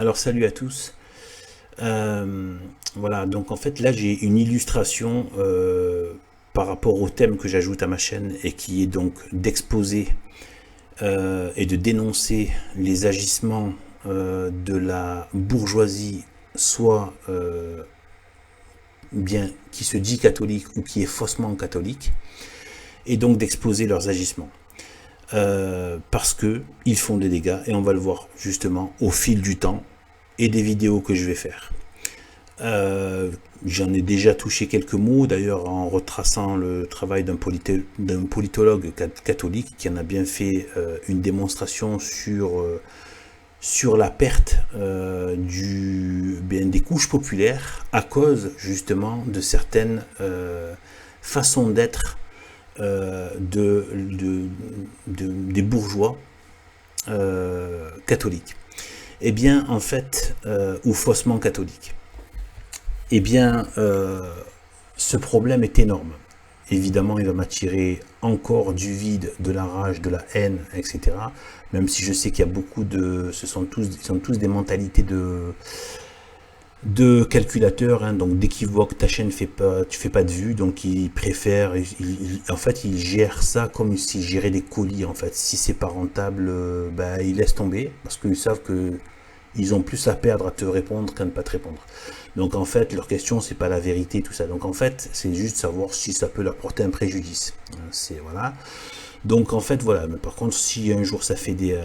Alors salut à tous. Voilà, donc en fait là j'ai une illustration par rapport au thème que j'ajoute à ma chaîne et qui est donc d'exposer et de dénoncer les agissements de la bourgeoisie, soit bien qui se dit catholique ou qui est faussement catholique, et donc d'exposer leurs agissements. Parce que ils font des dégâts et on va le voir justement au fil du temps et des vidéos que je vais faire. Euh, J'en ai déjà touché quelques mots, d'ailleurs en retraçant le travail d'un politologue catholique qui en a bien fait une démonstration sur la perte des couches populaires à cause justement de certaines façons d'être des bourgeois catholiques. Eh bien, en fait, ou faussement catholiques. Eh bien, ce problème est énorme. Évidemment, il va m'attirer encore du vide, de la rage, de la haine, etc. Même si je sais qu'il y a beaucoup de... Ils sont tous des mentalités de calculateurs, hein, donc d'équivoque, ta chaîne fait pas, tu fais pas de vues, donc ils préfèrent, en fait ils gèrent ça comme s'ils géraient des colis en fait. Si c'est pas rentable, bah, ils laissent tomber parce qu'ils savent que ils ont plus à perdre à te répondre qu'à ne pas te répondre. Donc en fait leur question c'est pas la vérité tout ça. Donc en fait c'est juste savoir si ça peut leur porter un préjudice. C'est voilà. Donc en fait voilà. Mais par contre si un jour ça fait des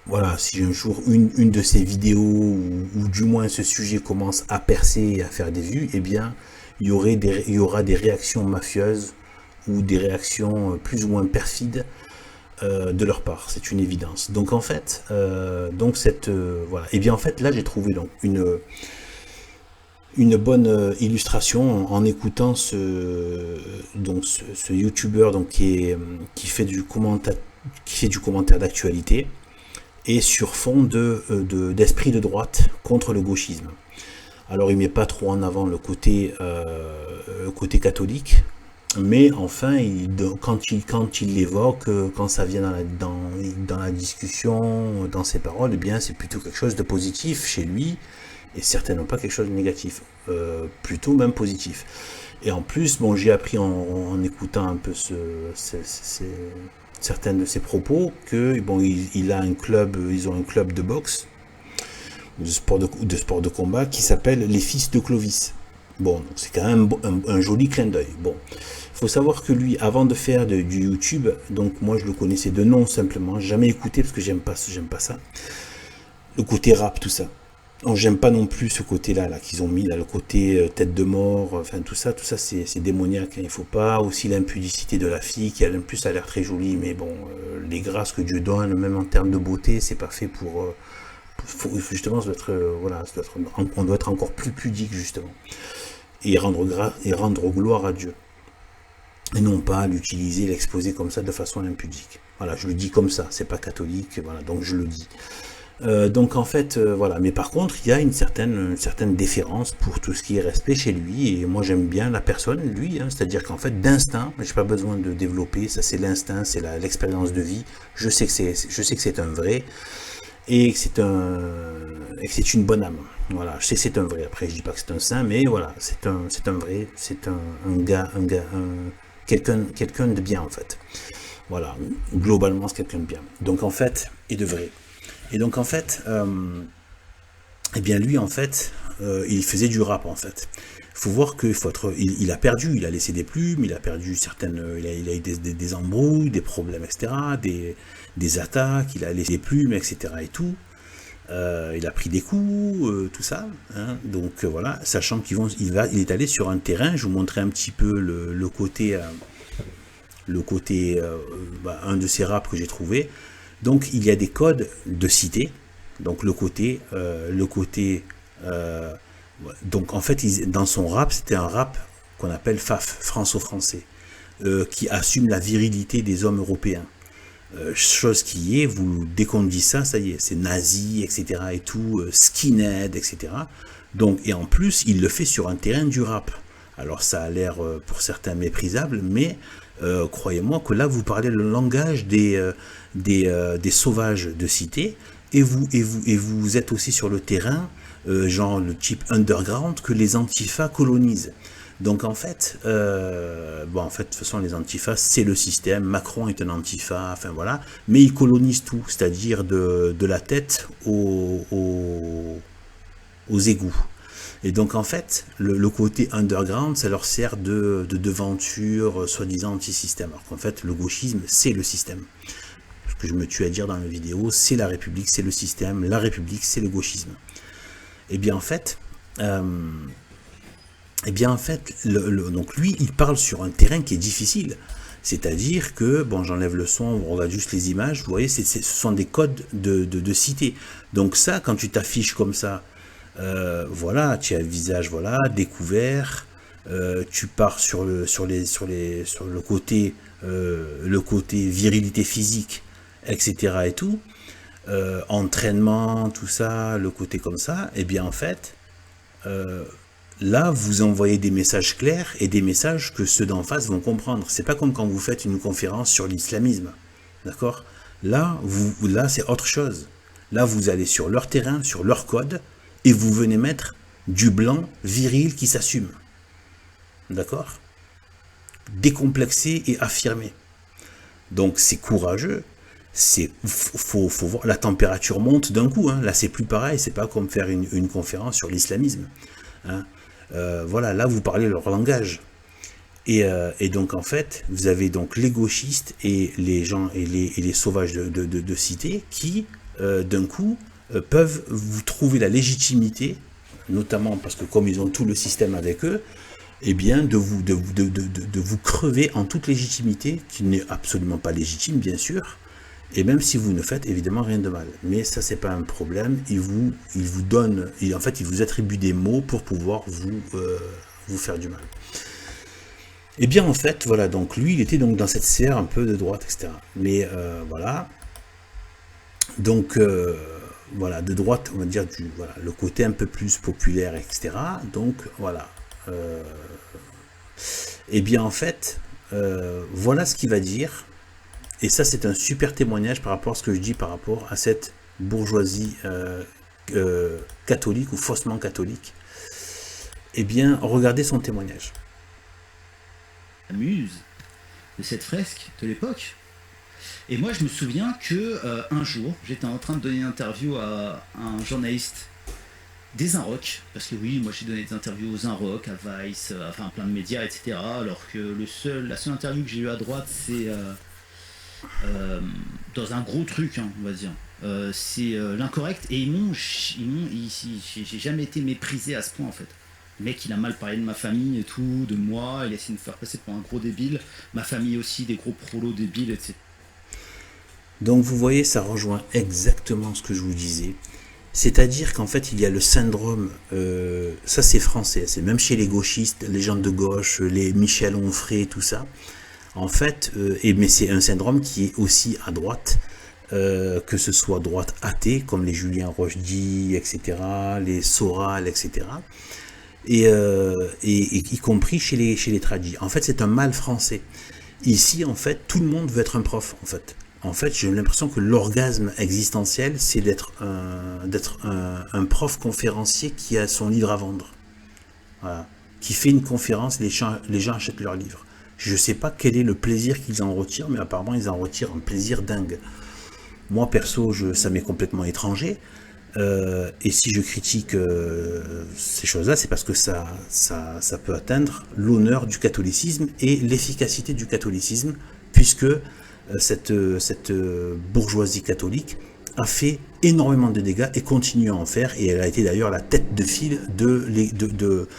voilà, si un jour une de ces vidéos ou du moins ce sujet commence à percer et à faire des vues, eh bien il y aura des réactions mafieuses ou des réactions plus ou moins perfides de leur part, c'est une évidence. Donc en fait, voilà, et bien en fait là j'ai trouvé donc une bonne illustration en écoutant ce youtubeur donc qui fait qui fait du commentaire d'actualité et sur fond d'esprit de droite contre le gauchisme. Alors il met pas trop en avant le côté catholique, mais enfin, quand il l'évoque, quand ça vient dans la discussion, dans ses paroles, eh bien c'est plutôt quelque chose de positif chez lui, et certainement pas quelque chose de négatif, plutôt même positif. Et en plus, bon, j'ai appris en écoutant un peu certains de ses propos que bon, ils ont un club de boxe, de sport de combat qui s'appelle les Fils de Clovis. Bon, c'est quand même un joli clin d'œil. Bon, il faut savoir que lui, avant de faire du YouTube, donc moi je le connaissais de nom simplement, jamais écouté parce que j'aime pas ça. Le côté rap, tout ça. J'aime pas non plus ce côté-là là, qu'ils ont mis, là, le côté tête de mort, enfin tout ça c'est démoniaque, hein, il faut pas. Aussi l'impudicité de la fille, qui en plus a l'air très jolie, mais bon, les grâces que Dieu donne, même en termes de beauté, c'est pas fait justement, ça doit être, voilà, on doit être encore plus pudique justement. Et rendre gloire à Dieu. Et non pas l'utiliser, l'exposer comme ça de façon impudique. Voilà, je le dis comme ça, c'est pas catholique, voilà, donc je le dis. Donc en fait, voilà. Mais par contre, il y a une certaine déférence pour tout ce qui est respect chez lui. Et moi, j'aime bien la personne, lui. Hein, c'est-à-dire qu'en fait, d'instinct, j'ai pas besoin de développer. Ça, c'est l'instinct, c'est l'expérience de vie. Je sais que c'est un vrai et que c'est une bonne âme. Voilà, je sais que c'est un vrai. Après, je dis pas que c'est un saint, mais voilà, c'est un vrai, c'est quelqu'un de bien en fait. Voilà, globalement, c'est quelqu'un de bien. Donc en fait, et de vrai. Et donc en fait, eh bien lui en fait, il faisait du rap en fait. Il faut voir qu'il faut être, il a perdu, il a laissé des plumes, il a perdu certaines, il a eu des embrouilles, des problèmes, etc., des attaques, il a laissé des plumes, etc. et tout. Il a pris des coups, tout ça. Hein. Donc voilà, sachant il est allé sur un terrain. Je vous montrer un petit peu un de ces raps que j'ai trouvé. Donc il y a des codes de cité. Donc donc en fait, dans son rap, c'était un rap qu'on appelle FAF, franco-français, qui assume la virilité des hommes européens. Chose qui est, dès qu'on dit ça, ça y est, c'est nazi, etc. et tout, skinhead, etc. Donc, et en plus, il le fait sur un terrain du rap. Alors ça a l'air pour certains méprisable, mais croyez-moi que là, vous parlez le langage des sauvages de cité, et vous êtes aussi sur le terrain, genre le type underground, que les antifas colonisent. Donc en fait, de toute façon, les antifas, c'est le système. Macron est un antifa, enfin voilà, mais ils colonisent tout, c'est-à-dire de la tête aux égouts. Et donc en fait, le côté underground, ça leur sert de devanture, soi-disant anti-système. Alors qu'en fait, le gauchisme, c'est le système. Ce que je me tue à dire dans la vidéo, c'est la République, c'est le système. La République, c'est le gauchisme. Et bien en fait, donc lui, il parle sur un terrain qui est difficile. C'est-à-dire que, bon, j'enlève le son, on regarde juste les images, vous voyez, ce sont des codes de cité. Donc ça, quand tu t'affiches comme ça, voilà, tu as le visage, voilà, découvert, tu pars sur le côté virilité physique, etc. et tout, entraînement, tout ça, le côté comme ça, et bien en fait, là, vous envoyez des messages clairs et des messages que ceux d'en face vont comprendre. C'est pas comme quand vous faites une conférence sur l'islamisme, d'accord? Là, c'est autre chose. Là, vous allez sur leur terrain, sur leur code, et vous venez mettre du blanc viril qui s'assume, d'accord? Décomplexé et affirmé. Donc, c'est courageux. Faut voir, la température monte d'un coup. Hein. Là, c'est plus pareil. C'est pas comme faire une conférence sur l'islamisme. Hein. Voilà, là vous parlez leur langage. Et donc en fait, vous avez donc les gauchistes et les gens et les sauvages de cité qui, d'un coup, peuvent vous trouver la légitimité, notamment parce que comme ils ont tout le système avec eux, eh bien de vous crever en toute légitimité, qui n'est absolument pas légitime, bien sûr. Et même si vous ne faites évidemment rien de mal. Mais ça, c'est pas un problème. Il vous donne, en fait, il vous attribue des mots pour pouvoir vous faire du mal. Et bien, en fait, voilà, donc lui, il était donc dans cette sphère un peu de droite, etc. Mais voilà. Donc, voilà, de droite, on va dire, voilà, le côté un peu plus populaire, etc. Donc, voilà. Et bien, en fait, voilà ce qu'il va dire. Et ça, c'est un super témoignage par rapport à ce que je dis par rapport à cette bourgeoisie catholique ou faussement catholique. Eh bien, regardez son témoignage. Amuse de cette fresque de l'époque. Et moi, je me souviens que un jour, j'étais en train de donner une interview à un journaliste des Inrocks, parce que oui, moi j'ai donné des interviews aux Inrocks, à Vice, enfin plein de médias, etc. Alors que la seule interview que j'ai eue à droite, c'est dans un gros truc, hein, on va dire. C'est l'incorrect, et j'ai jamais été méprisé à ce point en fait. Le mec, il a mal parlé de ma famille et tout, de moi, il a essayé de me faire passer pour un gros débile. Ma famille aussi, des gros prolos débiles, etc. Donc vous voyez, ça rejoint exactement ce que je vous disais. C'est-à-dire qu'en fait, il y a le syndrome, ça c'est français, c'est même chez les gauchistes, les gens de gauche, les Michel Onfray, tout ça. En fait, mais c'est un syndrome qui est aussi à droite, que ce soit droite athée, comme les Julien Rochdy, etc., les Soral, etc., et y compris chez les tradis. En fait, c'est un mal français. Ici, en fait, tout le monde veut être un prof, en fait. En fait, j'ai l'impression que l'orgasme existentiel, c'est d'être un prof conférencier qui a son livre à vendre. Voilà. Qui fait une conférence, les gens achètent leur livre. Je ne sais pas quel est le plaisir qu'ils en retirent, mais apparemment, ils en retirent un plaisir dingue. Moi, perso, ça m'est complètement étranger. Et si je critique ces choses-là, c'est parce que ça peut atteindre l'honneur du catholicisme et l'efficacité du catholicisme, puisque cette bourgeoisie catholique a fait énormément de dégâts et continue à en faire, et elle a été d'ailleurs la tête de file de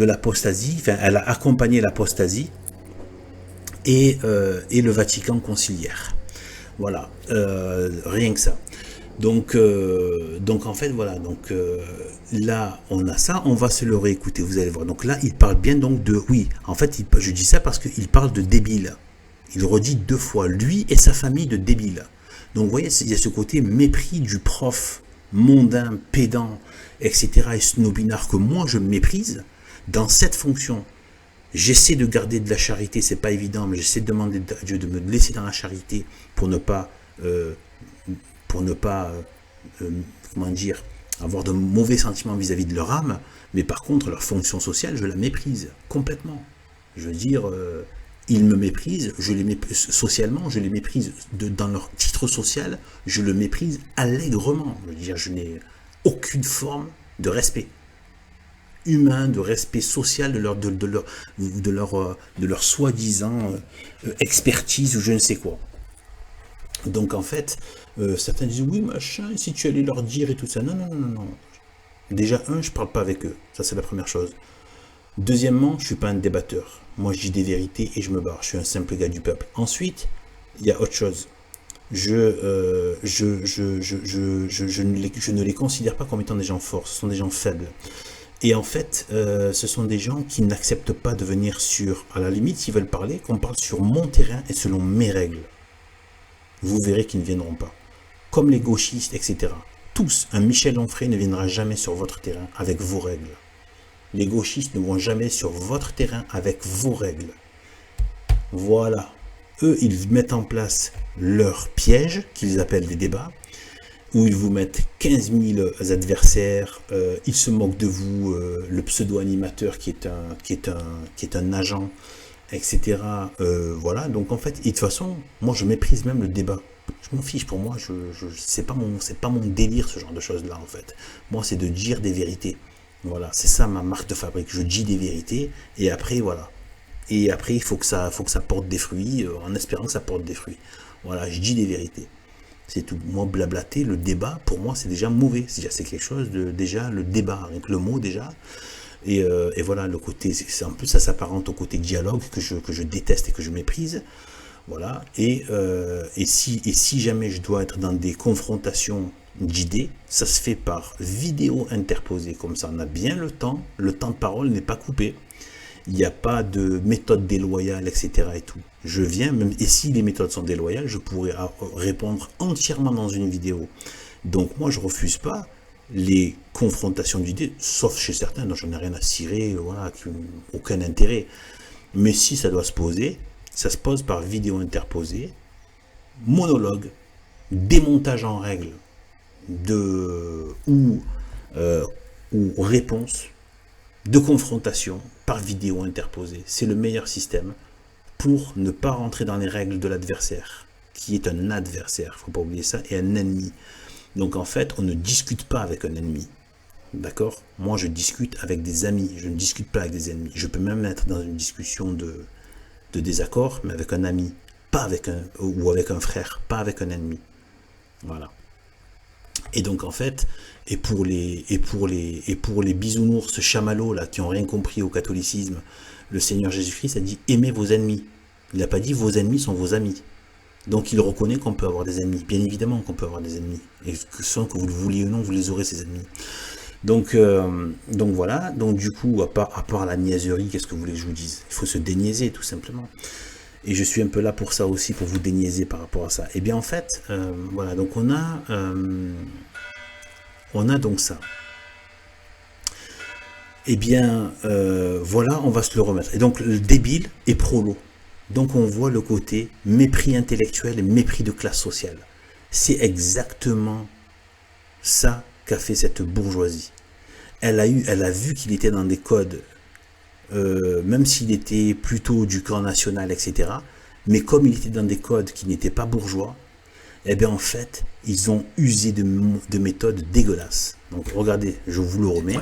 l'apostasie, enfin elle a accompagné l'apostasie et le Vatican conciliaire. Voilà, rien que ça. Donc en fait voilà, donc là on a ça, on va se le réécouter, vous allez voir. Donc là il parle bien donc de, oui, en fait je dis ça parce qu'il parle de débile. Il redit 2 fois, lui et sa famille de débiles. Donc vous voyez, il y a ce côté mépris du prof, mondain, pédant, etc. et snobinard que moi je méprise dans cette fonction. J'essaie de garder de la charité, c'est pas évident, mais j'essaie de demander à Dieu de me laisser dans la charité pour ne pas, euh, comment dire, avoir de mauvais sentiments vis-à-vis de leur âme, mais par contre, leur fonction sociale, je la méprise complètement. Je veux dire, ils me méprisent, je les méprise socialement, je les méprise dans leur titre social, je le méprise allègrement. Je veux dire, je n'ai aucune forme de respect humain, de respect social de leur soi-disant expertise ou je ne sais quoi. Donc en fait, certains disent oui machin, si tu allais leur dire et tout ça. Non, non, non, non, non. Déjà, je parle pas avec eux. Ça, c'est la première chose. Deuxièmement, je suis pas un débatteur. Moi, je dis des vérités et je me barre. Je suis un simple gars du peuple. Ensuite, il y a autre chose. Je ne les considère pas comme étant des gens forts. Ce sont des gens faibles. Et en fait, ce sont des gens qui n'acceptent pas de venir à la limite, s'ils veulent parler, qu'on parle sur mon terrain et selon mes règles. Vous verrez qu'ils ne viendront pas. Comme les gauchistes, etc. Tous, un Michel Onfray ne viendra jamais sur votre terrain avec vos règles. Les gauchistes ne vont jamais sur votre terrain avec vos règles. Voilà. Eux, ils mettent en place leurs pièges, qu'ils appellent des débats, où ils vous mettent 15 000 adversaires, ils se moquent de vous, le pseudo-animateur qui est un agent, etc. Voilà, donc en fait, et de toute façon, moi je méprise même le débat. Je m'en fiche, pour moi, c'est pas mon délire ce genre de choses-là en fait. Moi, c'est de dire des vérités. Voilà, c'est ça ma marque de fabrique. Je dis des vérités et après, voilà. Et après, il faut que ça porte des fruits, en espérant que ça porte des fruits. Voilà, je dis des vérités. C'est tout. Moi, blablater, le débat, pour moi, c'est déjà mauvais. C'est quelque chose de, déjà, le débat, avec le mot déjà. Et voilà, le côté, en plus, ça s'apparente au côté dialogue que je déteste et que je méprise. Voilà. Et si jamais je dois être dans des confrontations d'idées, ça se fait par vidéo interposée. Comme ça, on a bien le temps de parole n'est pas coupé. Il n'y a pas de méthode déloyale, etc. et tout. Je viens, même, et si les méthodes sont déloyales, je pourrais répondre entièrement dans une vidéo. Donc moi, je refuse pas les confrontations d'idées, sauf chez certains dont j'en ai rien à cirer, voilà, qui n'ont aucun intérêt. Mais si ça doit se poser, ça se pose par vidéo interposée, monologue, démontage en règle, ou réponse, de confrontation par vidéo interposée. C'est le meilleur système pour ne pas rentrer dans les règles de l'adversaire, qui est un adversaire, il ne faut pas oublier ça, et un ennemi. Donc en fait, on ne discute pas avec un ennemi. D'accord? Moi, je discute avec des amis, je ne discute pas avec des ennemis. Je peux même être dans une discussion de désaccord, mais avec un ami, pas avec ou avec un frère, pas avec un ennemi. Voilà. Et donc en fait, et pour les bisounours, ce chamallows là qui ont rien compris au catholicisme, le Seigneur Jésus-Christ a dit aimez vos ennemis. Il n'a pas dit vos ennemis sont vos amis. Donc il reconnaît qu'on peut avoir des ennemis. Bien évidemment qu'on peut avoir des ennemis. Et sans que vous le vouliez ou non, vous les aurez ces ennemis. Donc voilà. Donc du coup, à part la niaiserie, qu'est-ce que vous voulez que je vous dise? Il faut se déniaiser tout simplement. Et je suis un peu là pour ça aussi, pour vous déniaiser par rapport à ça. Et bien en fait, voilà, donc on a donc ça. Et bien voilà, on va se le remettre. Et donc le débile est prolo. Donc on voit le côté mépris intellectuel et mépris de classe sociale. C'est exactement ça qu'a fait cette bourgeoisie. Elle a vu qu'il était dans des codes, même s'il était plutôt du camp national, etc. Mais comme il était dans des codes qui n'étaient pas bourgeois, eh bien en fait, ils ont usé de méthodes dégueulasses. Donc regardez, je vous le remets.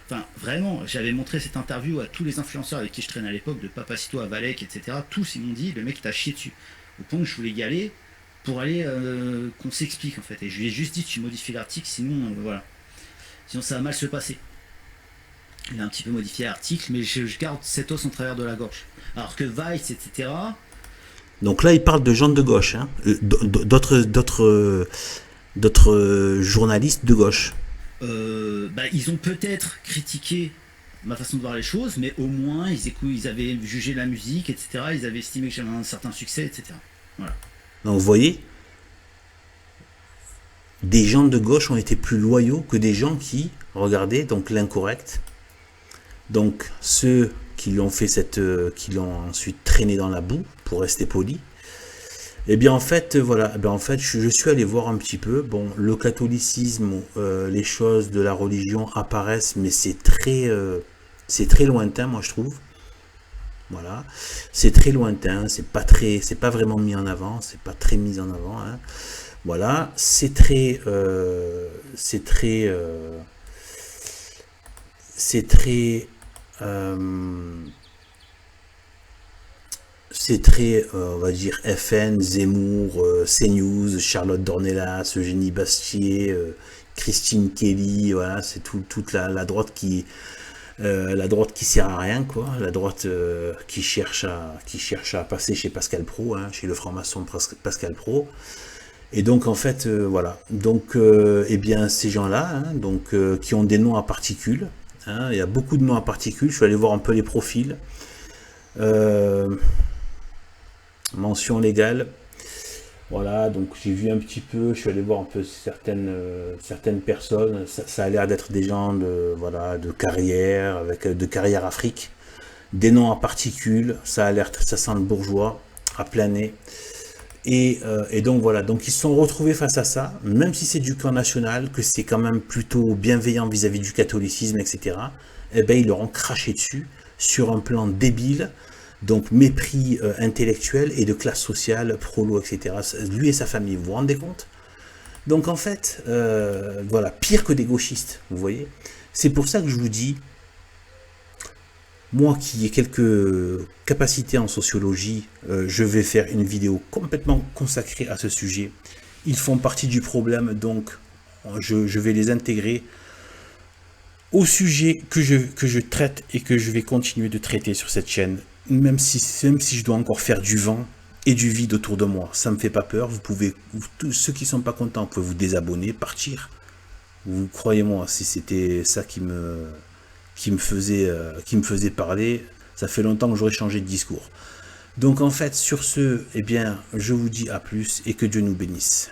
Enfin, vraiment, j'avais montré cette interview à tous les influenceurs avec qui je traînais à l'époque, de Papacito à Valek, etc. Tous, ils m'ont dit, le mec t'a chié dessus. Au point que je voulais y aller pour aller qu'on s'explique, en fait. Et je lui ai juste dit, tu modifies l'article, sinon, voilà. Sinon, ça va mal se passer. Il a un petit peu modifié l'article, mais je garde cet os en travers de la gorge. Alors que Vice, etc. Donc là, il parle de gens de gauche, hein. D'autres journalistes de gauche. Ils ont peut-être critiqué ma façon de voir les choses, mais au moins ils avaient jugé la musique, etc. Ils avaient estimé que j'avais un certain succès, etc. Voilà. Donc vous voyez, des gens de gauche ont été plus loyaux que des gens qui, regardez, donc l'incorrect, donc ceux l'ont fait qui l'ont ensuite traîné dans la boue, pour rester poli. Et bien en fait, voilà, en fait, je suis allé voir un petit peu. Bon, le catholicisme, les choses de la religion apparaissent, mais c'est très lointain, moi je trouve. Voilà, c'est très lointain, c'est pas vraiment mis en avant, c'est pas très mis en avant. Hein. Voilà, c'est très, euh, c'est très, on va dire, FN, Zemmour, CNews, Charlotte Dornelas, Eugénie Bastier, Christine Kelly, voilà, c'est toute la droite qui sert à rien, quoi, la droite qui cherche à passer chez Pascal Praud, hein, chez le franc-maçon Pascal Praud. Et donc en fait, voilà, donc eh bien ces gens-là, hein, donc qui ont des noms à particules, hein, il y a beaucoup de noms à particules. Je suis allé voir un peu les profils. Euh, Mention légale. Voilà, donc j'ai vu un petit peu, je suis allé voir un peu certaines personnes. Ça a l'air d'être des gens voilà, de carrière, avec de carrière Afrique. Des noms à particules, ça sent le bourgeois, à plein nez. Et donc voilà, donc ils se sont retrouvés face à ça, même si c'est du camp national, que c'est quand même plutôt bienveillant vis-à-vis du catholicisme, etc. Eh ben ils leur ont craché dessus sur un plan débile. Donc mépris intellectuel et de classe sociale, prolo, etc. Lui et sa famille, vous vous rendez compte? Donc en fait, voilà, pire que des gauchistes, vous voyez. C'est pour ça que je vous dis, moi qui ai quelques capacités en sociologie, je vais faire une vidéo complètement consacrée à ce sujet. Ils font partie du problème, donc je vais les intégrer au sujet que je traite et que je vais continuer de traiter sur cette chaîne. Même si je dois encore faire du vent et du vide autour de moi, ça me fait pas peur. Vous pouvez, tous ceux qui sont pas contents, vous pouvez vous désabonner, partir. Vous croyez-moi, si c'était ça qui me faisait parler, ça fait longtemps que j'aurais changé de discours. Donc en fait, sur ce, eh bien, je vous dis à plus et que Dieu nous bénisse.